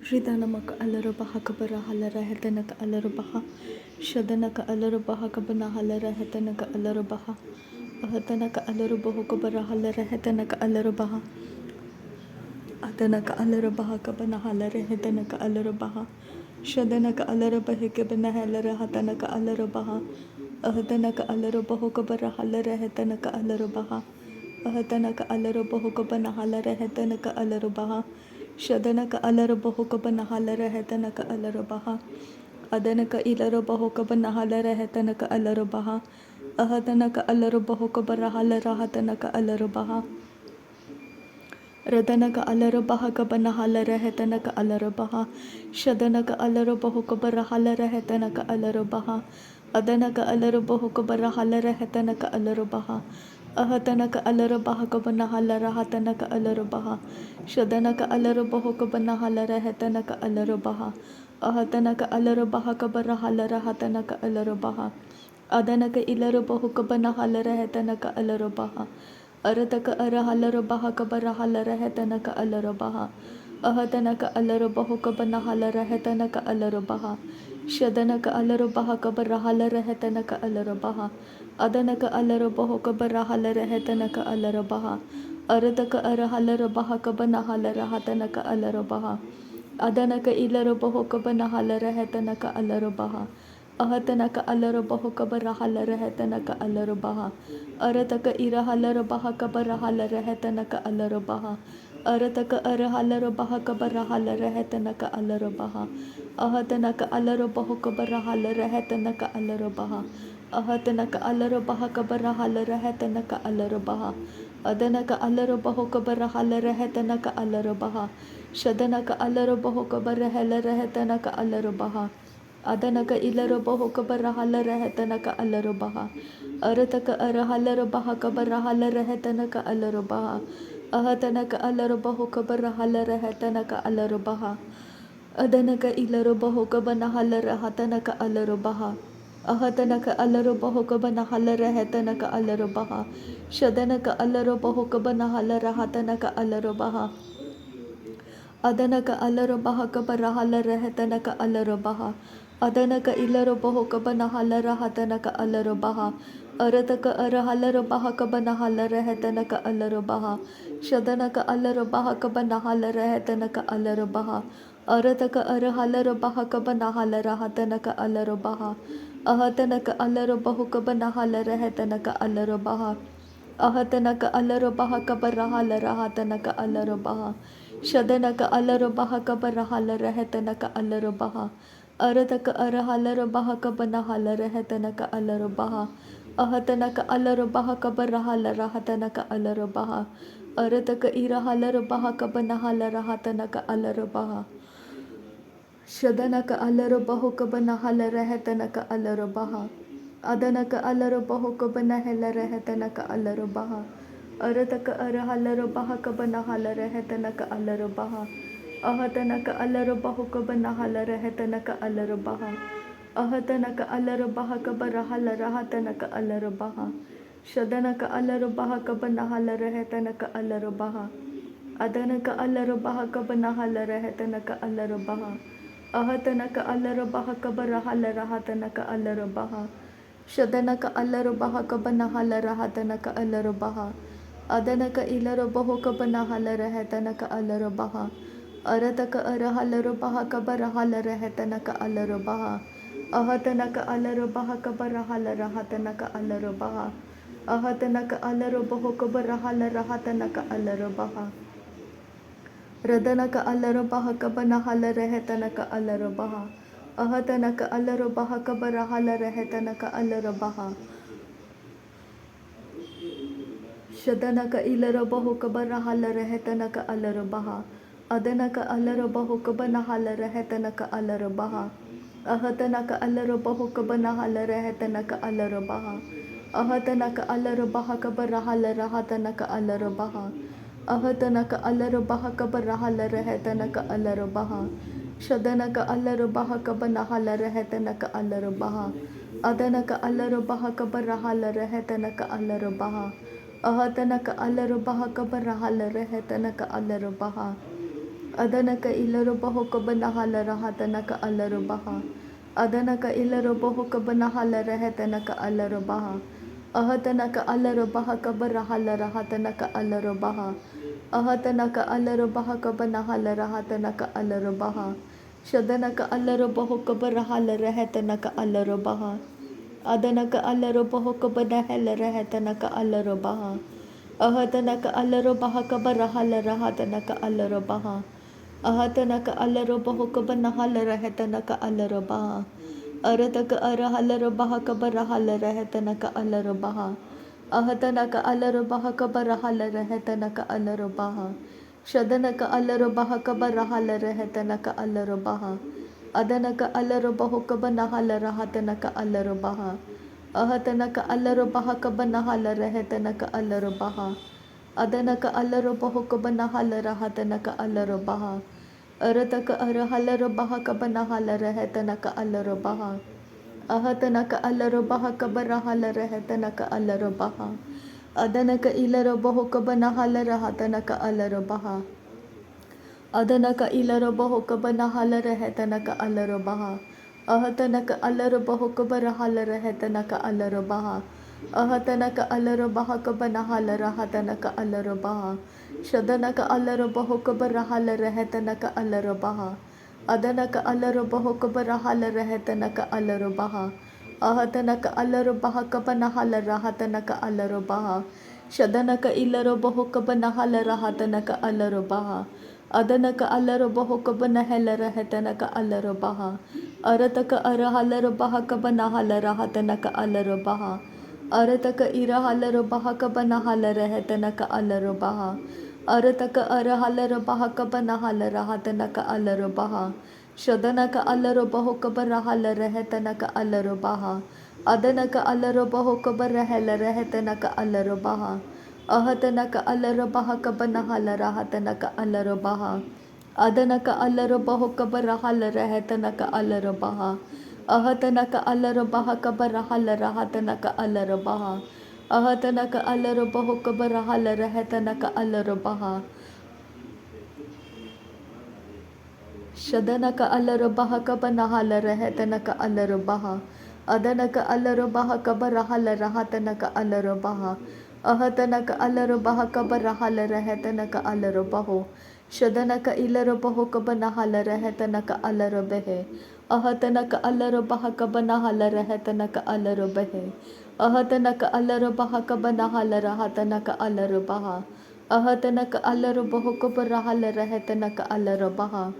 Ridanamaka alarubaha kabara halara hetanaka alarubaha shadanaka alarubaha kabana halara hetanaka alarubaha ahatanaka alarubahu kabara halara hetanaka alarubaha adanaka alarubaha kabana halara hetanaka alarubaha shadanaka alarubaha kabana halara hatanaka alarubaha ahatanaka alarubahu kabara halara hetanaka alarubaha ahatanaka alarubahu kabana halara hetanaka alarubaha shadanaka alarubahu kabana halara hetanaka alarubaha adanaka ilarubahu kabana halara hetanaka alarubaha ahatanaka alarubahu kabara halara hatanaka alarubaha Radanaka alarubaha kabana halara hetanaka alarubaha shadanaka alarubahu kabara halara hetanaka alarubaha adanaka alarubahu kabara halara hetanaka alarubaha ahatanaka alarubaha kabana halara hatanaka alarubaha shadanaka alarubahu kabana halara hetanaka alarubaha ahatanaka alarubaha kabara halara hatanaka alarubaha adanaka ilarubahu kabana halara hetanaka alarubaha Arataka arahalarabaha kabarahalara hetanaka alarabaha ahatanaka alarabahu kabana halara hetanaka alarabaha shadanaka alarabaha kabarahalara hetanaka alarabaha adanaka alarabahu kabarahalara hetanaka alarabaha arataka arahalarabaha kabana halara hatanaka alarabaha adanaka ilarabahu kabana halara hetanaka alarabaha ahatanaka alarabahu kabarahalara hetanaka alarabaha arataka irahalarabaha kabarahalara hetanaka alarabaha arataka arahalarabaha kabarahalara hetanaka alarabaha ahatanaka alarabahu kabarahalara hetanaka alarabaha ahatanaka alarabaha kabarahalara hetanaka alarabaha adanaka alarabahu kabarahalara hetanaka alarabaha shadanaka alarabahu kabarahalara hetanaka alarabaha adanaka ilarabahu kabarahalara hetanaka alarabaha arataka arahalarabaha kabarahalara hetanaka alarabaha ahatanaka alarabahu kabarahalara hetanaka alarabaha adanaka ilarabahu kabanahalara hatanaka alarabaha ahatanaka alarabahu kabanahalara hetanaka alarabaha shadanaka alarabahu kabanahalara hatanaka alarabaha adanaka alarabaha kabarahalara hetanaka alarabaha adanaka ilarabahu kabanahalara hatanaka alarabaha arataka arahalarabaha kabanahalara hetanaka alarabaha shadanaka alarabaha kabanahalara hetanaka alarabaha arataka arahalarabaha kabanahalara hatanaka alarabaha ahatanaka alarabahu kabanahalara hetanaka alarabaha ahatanaka alarabaha kabarahalara hatanaka alarabaha shadanaka alarabaha kabarahalara hetanaka alarabaha arataka arahalarabaha kabanahalara hetanaka alarabaha ahatanaka alarabaha kabarahalara hatanaka alarabaha arataka irahalarabaha kabanahalara hatanaka alarabaha shadanaka alarabahu kabanahalara hetanaka alarabaha adanaka alarabahu kabanahalara hetanaka alarabaha arataka arahalarabaha kabanahalara hetanaka alarabaha ahatanaka alarabahu kabanahalara hetanaka alarabaha ahatanaka alarabaha kabarahalara hatanaka alarabaha shadanaka alarabaha kabanahalara hetanaka alarabaha adanaka alarabaha kabanahalara hetanaka alarabaha ahatanaka alarabaha kabarahalara hatanaka alarabaha shadanaka alarabaha kabanahalara hatanaka alarabaha adanaka ilarabahu kabanahalara hetanaka alarabaha arataka arahalarabaha kabarahalara hetanaka alarabaha ahatanaka alarabaha kabarahalara hatanaka alarabaha ahatanaka alarabahu kabarahalara hatanaka alarabaha radanaka alarabaha kabanahalara hetanaka alarabaha ahatanaka alarabaha kabarahalara hetanaka alarabaha shadanaka ilarabahu kabarahalara hetanaka alarabaha adanaka alarabahu kabanahalara hetanaka alarabaha ahatanaka alarabahu kabanahalara hetanaka alarabaha ahatanaka alarabaha kabarahalara hatanaka alarabaha ahatanaka alarabaha kabarahalara hetanaka alarabaha shadanaka alarabaha kabanahalara hetanaka alarabaha adanaka alarabaha kabarahalara hetanaka alarabaha ahatanaka alarabaha kabarahalara hetanaka alarabaha Adanaka ilaro bahoka banahala rahatanaka alaro baha. Adanaka ilaro bahoka banahala rahatanaka alaro baha. Ahatanaka alaro baha kabarahala rahatanaka alaro baha. Ahatanaka alaro baha kabanahala rahatanaka alaro baha. Shadanaka alaro bahoka barahala rahatanaka alaro baha. Adanaka alaro bahoka banahala rahatanaka alaro baha. Ahatanaka alaro baha kabarahala rahatanaka alaro baha. Ahatanaka alaro bahoka banahala rahatanaka alaro baha. Arataka arahalaro baha kabarahala rahatanaka alaro baha. Ahatanaka alaro baha kabarahala rahatanaka alaro baha. Shadanaka alaro baha kabarahala rahatanaka alaro baha. Adanaka alaro bahoka banahala rahatanaka alaro baha. Ahatanaka alaro baha kabanahala rahatanaka alaro baha. Adanaka alaro bahoka banahala rahatanaka alaro baha. Arataka arahalaro baha kabanahala rahatanaka alaro baha. Ahatanaka alaro baha kabarahala rahatanaka alaro baha. Adanaka ilaro bahoka banahala rahatanaka alaro baha. Adanaka ilaro bahoka banahala rahatanaka alaro baha. Ahatanaka alaro bahoka barahala rahatanaka alaro baha. Ahatanaka alaro baha kabanahala rahatanaka alaro baha. Shadanaka alaro bahoka barahala rahatanaka alaro baha. Adanaka alaro bahoka barahala rahatanaka alaro baha. Ahatanaka alaro baha kabanahala rahatanaka alaro baha. Shadanaka ilaro bahoka banahala rahatanaka alaro baha. Adanaka alaro bahoka banahala rahatanaka alaro baha. Arataka arahalaro baha kabanahala rahatanaka alaro baha. Arataka irahalaro baha kabanahala rahatanaka alaro baha. Arataka arahalaro baha kabanahala rahatanaka alaro baha. Shadanaka alaro bahoka barahala rahatanaka alaro baha. Adanaka alaro bahoka barahala rahatanaka alaro baha. Ahatanaka alaro baha kabanahala rahatanaka alaro baha. Adanaka alaro bahoka barahala rahatanaka alaro baha. Ahatanaka alaro baha kabarahala rahatanaka alaro baha. Ahatanaka alaro bahoka barahala rahatanaka alaro baha. Shadanaka alaro baha kabanahala rahatanaka alaro baha. Adanaka alaro baha kabarahala rahatanaka alaro baha. Ahatanaka alaro baha kabarahala rahatanaka alaro baho. Shadanaka ilaro baho kabanahala rahatanaka alaro behe. Ahatanaka alaro baha kabanahala rahatanaka alaro behe. Ahatanaka alaro baha kabanahala rahatanaka alaro baha. Ahatanaka alaro baho kabarahala rahatanaka alaro baha.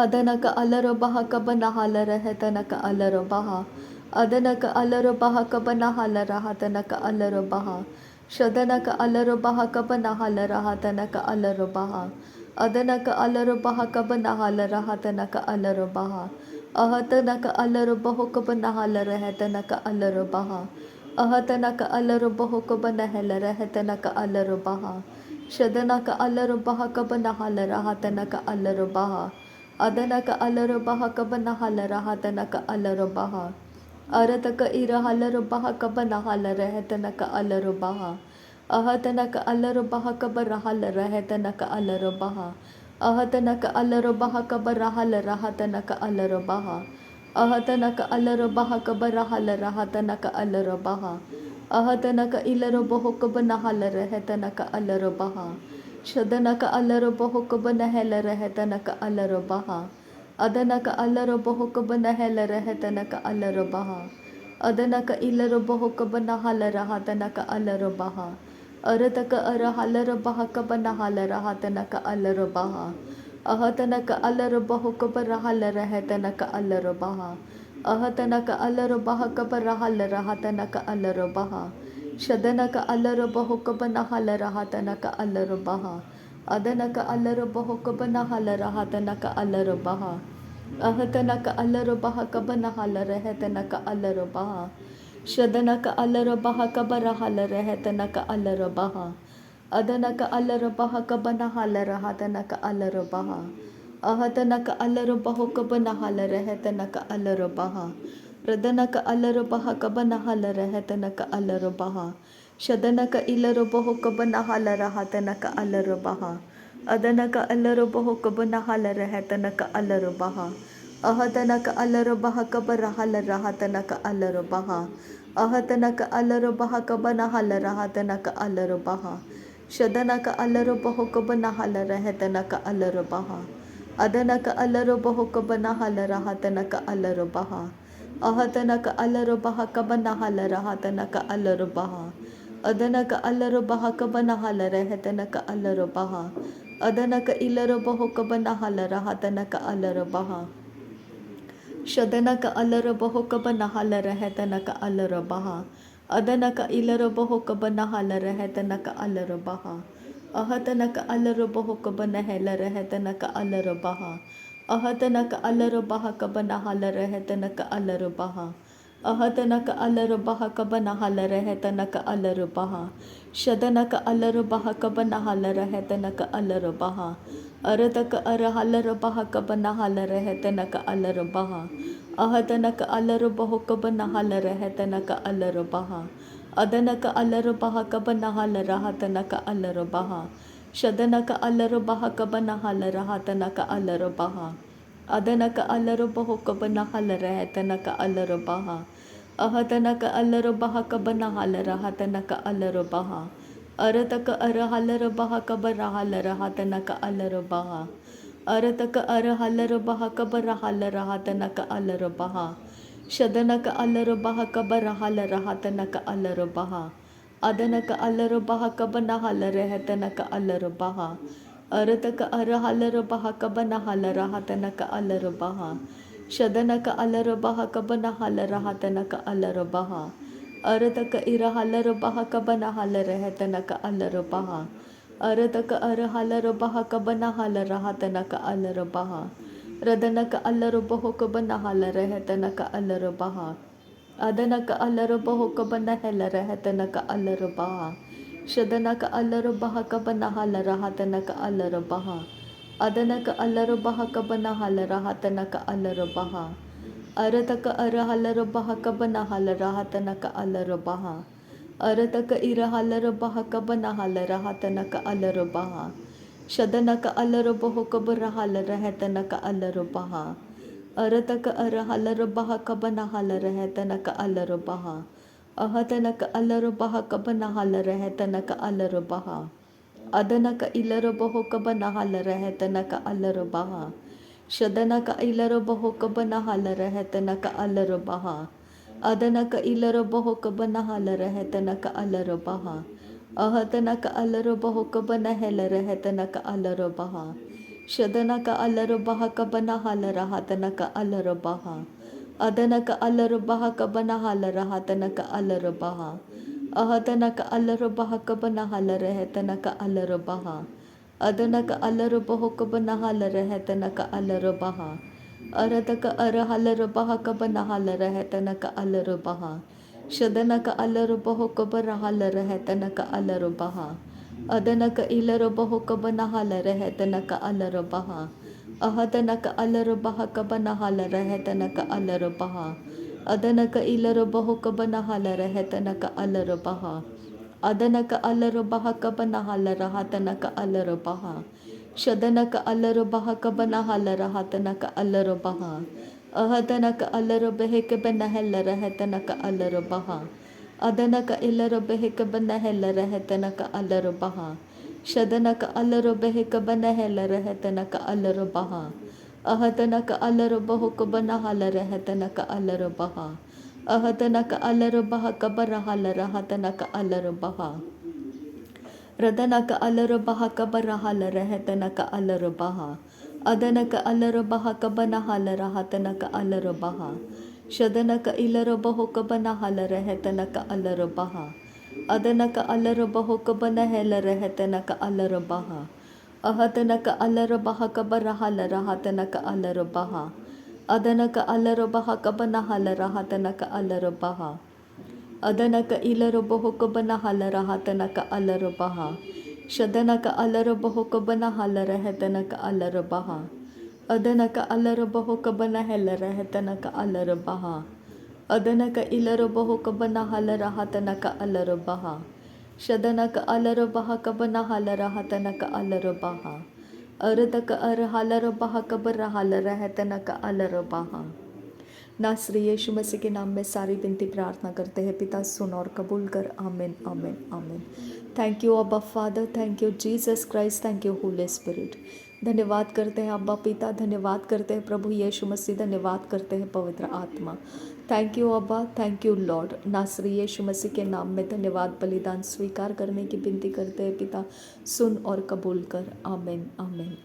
Adanaka alaro baha kabanahala rahatanaka alaro baha. Adanaka alaro baha kabanahala rahatanaka alaro baha. Shadanaka alaro baha kabanahala rahatanaka alaro baha. Adanaka alaro baha kabanahala rahatanaka alaro baha. Ahatanaka alaro baho kabanahala rahatanaka alaro baha. Ahatanaka alaro baho kabanahala rahatanaka alaro baha. Shadanaka alaro baha kabanahala rahatanaka alaro baha. Adanaka alaro baha kabanahala rahatanaka alaro baha. Arataka irahalaro baha kabanahala rahatanaka alaro baha. Ahatanaka alaro baha kabarahala rahatanaka alaro baha. Ahatanaka alaro baha kabarahala rahatanaka alaro baha. Ahatanaka alaro baha kabarahala rahatanaka alaro baha. Ahatanaka ilaro baho kabanahala rahatanaka alaro baha. Shadanaka alaro baho kabanahala rahatanaka alaro baha. Adanaka alaro baho kabanahala rahatanaka alaro baha. Adanaka ilaro baho kabanahala rahatanaka alaro baha. Arataka arahalaro baha kabanahala rahatanaka alaro baha. Ahatanaka alaro baho kabarahala rahatanaka alaro baha. Ahatanaka alaro baha kabarahala rahatanaka alaro baha. Shadanaka alaro baho kabanahala rahatanaka alaro baha. Adanaka alaro baho kabanahala rahatanaka alaro baha. Ahatanaka alaro baha kabanahala rahatanaka alaro baha. Shadanaka alaro baha kabarahala rahatanaka alaro baha. Adanaka alaro baha kabanahala rahatanaka alaro baha. Ahatanaka alaro baho kabanahala rahatanaka alaro baha. Pradanaka alaro baha kabanahala rahatanaka alaro baha. Shadanaka ilaro baho kabanahala rahatanaka alaro baha. Adanaka alarobaho kabanahala rehetanaka alarobaha. Ahatanaka alarobaha kabarahala rahatanaka alarobaha. Ahatanaka alarobaha kabanahala rahatanaka alarobaha. Shadanaka alarobaho kabanahala rehetanaka alarobaha. Adanaka alarobaho kabanahala rahatanaka alarobaha. Ahatanaka alarobaha kabanahala rahatanaka alarobaha. Adanaka alarobaha kabanahala rehetanaka alarobaha. Adanaka ilarobaho kabanahala rahatanaka alarobaha. Shadanaka alarobaho kabanahala rehetanaka alarobaha. Adanaka ilarobaho kabanahala rehetanaka alarobaha. Ahatanaka alarobaho kabanahela rehetanaka alarobaha. Ahatanaka alarobaha kabanahala rehetanaka alarobaha. Ahatanaka alarobaha kabanahala rehetanaka alarobaha. Shadanaka alarobaha kabanahala rehetanaka alarobaha. Arataka arahalarabaha kabanahala rehetanaka alarobaha. Ahatanaka alarobaho kabanahala rehetanaka alarobaha. Adanaka alarobaha kabanahala rahatanaka alarobaha. Shadanaka alarobaha kabanahala rahatanaka alarobaha. Adanaka alarobaho kabanahala rehetanaka alarobaha. Ahatanaka alarobaha kabanahala rahatanaka alarobaha. Arataka arahalarabaha kabarahala rahatanaka alarobaha. Arataka arahalarabaha kabarahala rahatanaka alarobaha. Shadanaka alarobaha kabarahala rahatanaka alarobaha. Adanaka alarobaha kabanahala rehetanaka alarobaha. Arataka arahalarabaha kabanahala rahatanaka alarobaha. Shadanaka alarobaha kabanahala rahatanaka alarobaha. Arataka irahalarabaha kabanahala rehetanaka alarobaha. Arataka arahalarabaha kabanahala rahatanaka alarobaha. Radanaka alarobaho kabanahala rehetanaka alarobaha. Adanaka alarobaho kabanahela rehetanaka alarobaha. Shadanaka alarobaha kabanahala rahatanaka alarobaha. Adanaka alarobaha kabanahala rahatanaka alarobaha. Arataka arahalarabaha kabanahala rahatanaka alarobaha. Arataka irahalarabaha kabanahala rahatanaka alarobaha. Shadanaka alarobaho kabarahala rahatanaka alarobaha. Arataka arahalarabaha kabanahala rahatanaka alarobaha. Ahatanaka alarobaha kabanahala rahatanaka alarobaha. Adanaka ilarobaho kabanahala rahatanaka alarobaha. Shadanaka ilarobaho kabanahala rahatanaka alarobaha. Adanaka ilarobaho kabanahala rahatanaka alarobaha. Ahatanaka alarobaho kabanahela rahatanaka alarobaha. Shadanaka alarobaha kabanahala rahatanaka alarobaha. Adanaka alarobaha kabanahala rahatanaka alarobaha. Ahatanaka alarobaha kabanahala rahatanaka alarobaha. Adanaka alarobaho kabanahala rehetanaka alarobaha. Arataka arahalarabaha kabanahala rehetanaka alarobaha. Shadanaka alarobaho kabarahala rehetanaka alarobaha. Adanaka ilarobaho kabanahala rehetanaka alarobaha. Ahatanaka alarobaha kabanahala rehetanaka alarobaha. Adanaka ilarobaho kabanahala rehetanaka alarobaha. Adanaka alarobaha kabanahala rahatanaka alarobaha. Shadanaka alarobaha kabanahala rahatanaka alarobaha. Ahatanaka alarobahe kabanahela rahatanaka alarobaha. Adanaka ilarobahe kabanahela rahatanaka alarobaha. Shadanaka alarobahe kabanahela rahatanaka alarobaha. Ahatanaka alarobaho kabanahala rahatanaka alarobaha. Ahatanaka alarobaha kabarahala rahatanaka alarobaha. Radanaka alarobaha kabarahala rahatanaka alarobaha. Adanaka alarobaha kabanahala rahatanaka alarobaha. Shadanaka ilarobaho kabanahala rahatanaka alarobaha. Adanaka alarobaho kabanahela rahatanaka alarobaha. Ahatanaka alarobaha kabarahala rahatanaka alarobaha. Adanaka alarobaha kabanahala rahatanaka alarobaha. Adanaka ilarobaho kabanahala rahatanaka alarobaha. Shadanaka alarobaho kabanahala rahatanaka alarobaha. Adanaka alarobaho kabanahela rahatanaka alarobaha. Adanaka ilarobaho kabanahala rahatanaka alarobaha. शदनक अलर बहा कबना huller हतनक अलर बहा अरदक अर huller बहा cover huller हतनक अलर बहा। नासरी यीशु मसीह के नाम में सारी विनती प्रार्थना करते हैं। पिता सुन और कबूल कर। आमीन आमीन आमीन। थैंक यू अब्बा father, thank you Jesus Christ, thank you Holi spirit. धन्यवाद करते हैं अब्बा पिता, धन्यवाद करते हैं प्रभु यीशु मसीह, धन्यवाद करते हैं पवित्र आत्मा। थैंक यू अब्बा, थैंक यू लॉर्ड। नासरी यीशु मसीह के नाम में धन्यवाद बलिदान स्वीकार करने की विनती करते हैं पिता, सुन और कबूल कर। आमीन आमीन।